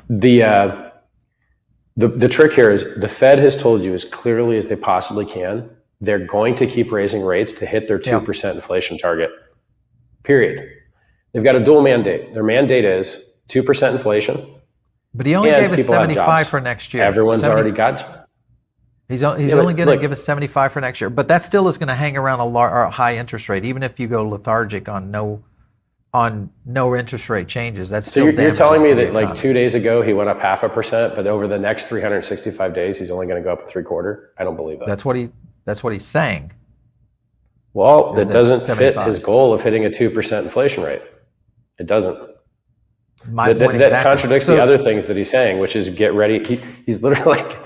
The trick here is the Fed has told you as clearly as they possibly can, they're going to keep raising rates to hit their 2% inflation target, period. They've got a dual mandate. Their mandate is 2% inflation. But he only gave us 75 for next year. Everyone's already got. He's only going to give us 75 for next year, but that still is going to hang around a high interest rate, even if you go lethargic on no interest rate changes. That's still. So you're telling me that like 2 days ago he went up 0.5%, but over the next 365 days he's only going to go up 0.75%? I don't believe that. That's what he's saying. Well, it doesn't fit his goal of hitting a 2% inflation rate. It doesn't. That contradicts the other things that he's saying, which is get ready. He's literally like,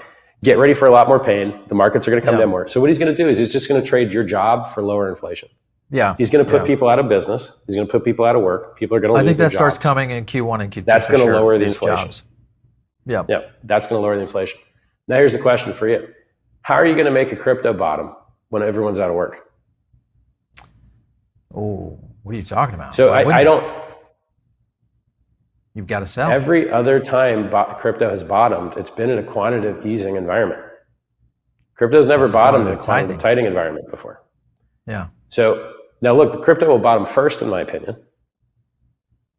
get ready for a lot more pain. The markets are going to come down more. So what he's going to do is he's just going to trade your job for lower inflation. Yeah. He's going to put people out of business. He's going to put people out of work. People are going to lose their jobs. I think that starts coming in Q1 and Q2. That's going to lower the inflation. Jobs. Yeah. Yeah. That's going to lower the inflation. Now here's the question for you. How are you going to make a crypto bottom when everyone's out of work? Oh, what are you talking about? So I don't. You've got to sell. Every other time crypto has bottomed, it's been in a quantitative easing environment. Crypto's never bottomed in a quantitative tightening environment before. Yeah. So now look, the crypto will bottom first, in my opinion.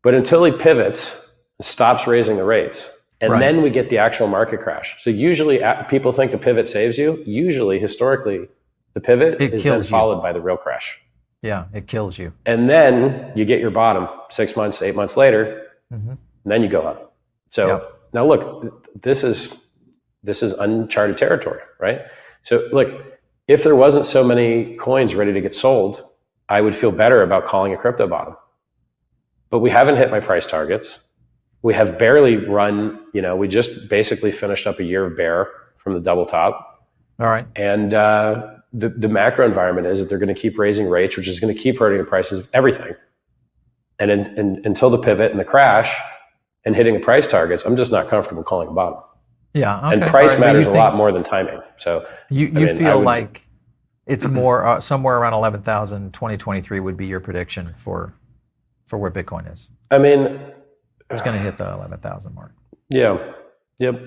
But until he pivots and stops raising the rates, and then we get the actual market crash. So usually people think the pivot saves you. Usually, historically, the pivot is then followed by the real crash. Yeah, it kills you. And then you get your bottom 6 months, 8 months later, and then you go up. So now look, this is uncharted territory, right? So look, if there wasn't so many coins ready to get sold, I would feel better about calling a crypto bottom. But we haven't hit my price targets. We have barely run, we just basically finished up a year of bear from the double top. All right. And the macro environment is that they're going to keep raising rates, which is going to keep hurting the prices of everything. And until the pivot and the crash and hitting the price targets, I'm just not comfortable calling a bottom. Yeah. Okay. And price matters a lot more than timing. So you feel like it's more somewhere around 11,000. 2023 would be your prediction for where Bitcoin is. I mean, it's going to hit the 11,000 mark. Yeah. Yep.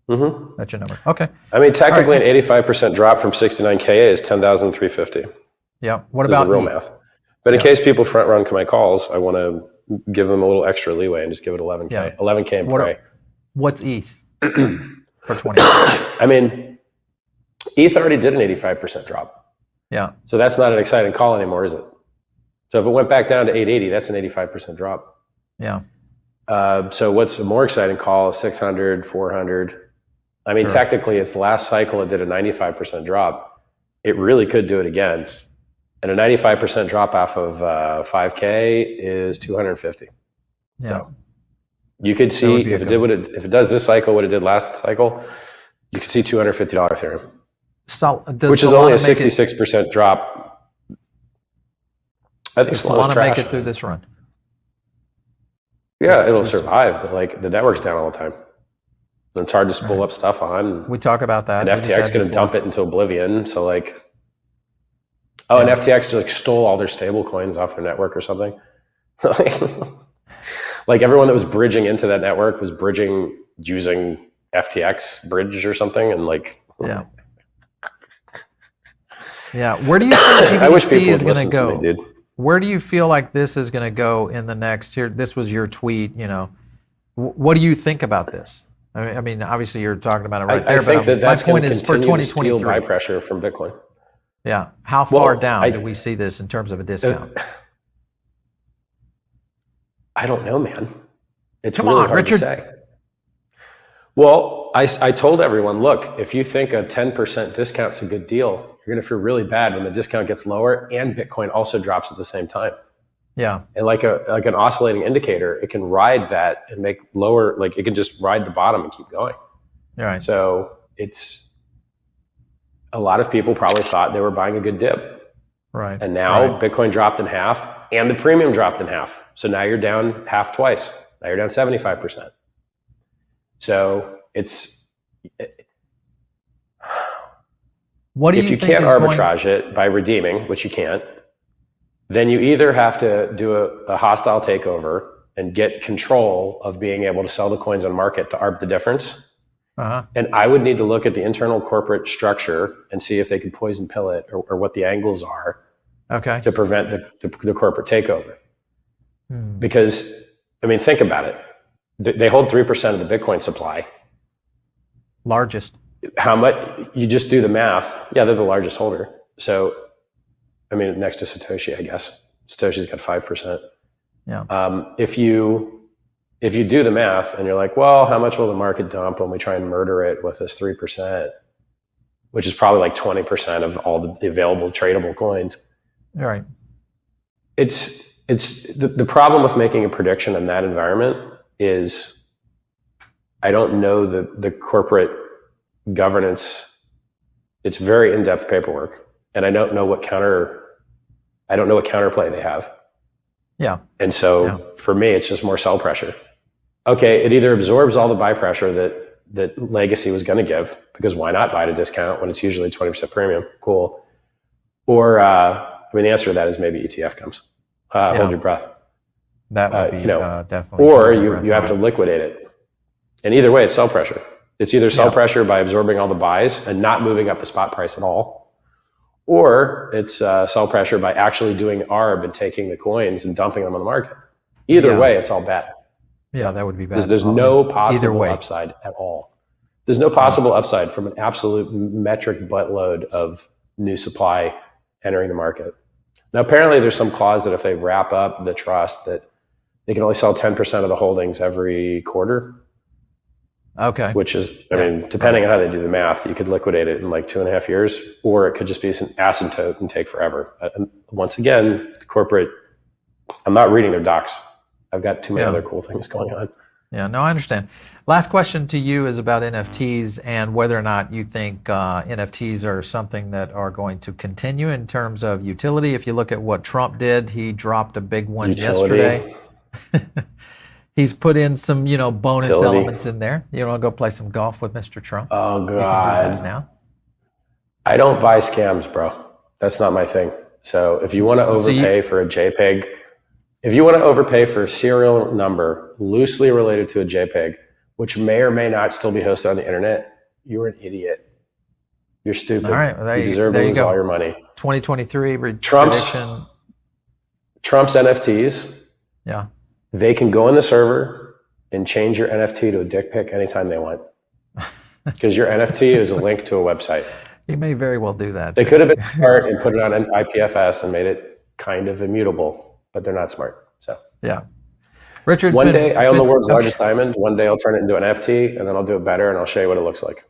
Mm-hmm. That's your number. Okay. I mean, technically, an 85% drop from 69K is 10,350. Yeah. What about the real math? But in case people front run my calls, I want to give them a little extra leeway and just give it 11K. Yeah. 11K and pray. What's ETH for 20? I mean, ETH already did an 85% drop. Yeah. So that's not an exciting call anymore, is it? So if it went back down to 880, that's an 85% drop. Yeah. So what's a more exciting call? 600, 400. I mean, technically, its last cycle, it did a 95% drop. It really could do it again. And a 95% drop off of 5K is 250. Yeah. So you could see if it does this cycle, what it did last cycle, you could see $250 Ethereum, which is only a 66% drop. I think Solana make it through this run. Yeah, it'll survive, but like the network's down all the time. And it's hard to spool up stuff on. We talk about that. And FTX going to dump it into oblivion. So like, and FTX like stole all their stable coins off their network or something. Like everyone that was bridging into that network was bridging using FTX bridge or something. And like, yeah. Where do you think GBTC is going to go? Dude. Where do you feel like this is going to go in the next here? This was your tweet, What do you think about this? I mean, obviously you're talking about it right there. I think that's my point is for 2023. To steal buy pressure from Bitcoin. Yeah. How far down do we see this in terms of a discount? I don't know, man. It's Come really on, hard Richard. to say. Well, I told everyone, look, if you think a 10% discount's a good deal, you're going to feel really bad when the discount gets lower and Bitcoin also drops at the same time. Yeah. And like an oscillating indicator, it can ride that and make lower, like it can just ride the bottom and keep going. All right. So it's a lot of people probably thought they were buying a good dip. Right. And now Bitcoin dropped in half and the premium dropped in half. So now you're down half twice. Now you're down 75%. So what do if you can't arbitrage it by redeeming, which you can't, then you either have to do a hostile takeover and get control of being able to sell the coins on market to arb the difference. And I would need to look at the internal corporate structure and see if they could poison pill it or what the angles are to prevent the corporate takeover. Because, I mean, think about it. They hold 3% of the Bitcoin supply. Largest. How much? You just do the math. Yeah, they're the largest holder. So, I mean, next to Satoshi, I guess. Satoshi's got 5%. Yeah. If you do the math and you're like, well, how much will the market dump when we try and murder it with this 3%, which is probably like 20% of all the available tradable coins. Right. It's the problem with making a prediction in that environment is I don't know the corporate governance. It's very in-depth paperwork, and I don't know what counterplay they have. Yeah. And so for me, it's just more sell pressure. Okay, it either absorbs all the buy pressure that Legacy was going to give, because why not buy at a discount when it's usually 20% premium? Cool. Or, I mean, the answer to that is maybe ETF comes. Hold your breath. That would be definitely. Or you have to liquidate it. And either way, it's sell pressure. It's either sell pressure by absorbing all the buys and not moving up the spot price at all, or it's sell pressure by actually doing ARB and taking the coins and dumping them on the market. Either way, it's all bad. Yeah, that would be bad. There's no possible upside at all. There's no possible upside from an absolute metric buttload of new supply entering the market. Now, apparently there's some clause that if they wrap up the trust that they can only sell 10% of the holdings every quarter. Okay. Which is, I mean, depending on how they do the math, you could liquidate it in like 2.5 years, or it could just be an asymptote and take forever. And once again, the corporate, I'm not reading their docs. I've got too many other cool things going on. Yeah, no, I understand. Last question to you is about NFTs and whether or not you think NFTs are something that are going to continue in terms of utility. If you look at what Trump did, he dropped a big one yesterday. He's put in some, bonus elements in there. You want to go play some golf with Mr. Trump? Oh, God. You can do that now. I don't buy scams, bro. That's not my thing. So if you want to overpay for a JPEG, if you want to overpay for a serial number loosely related to a JPEG, which may or may not still be hosted on the internet, you're an idiot. You're stupid. All right, well, you deserve to lose all your money. 2023 Trump's NFTs. Yeah. They can go in the server and change your NFT to a dick pic anytime they want. Because your NFT is a link to a website. You may very well do that. They could have been smart and put it on an IPFS and made it kind of immutable, but they're not smart. So yeah. Richard, one day I own the world's largest diamond. One day I'll turn it into an NFT, and then I'll do it better and I'll show you what it looks like.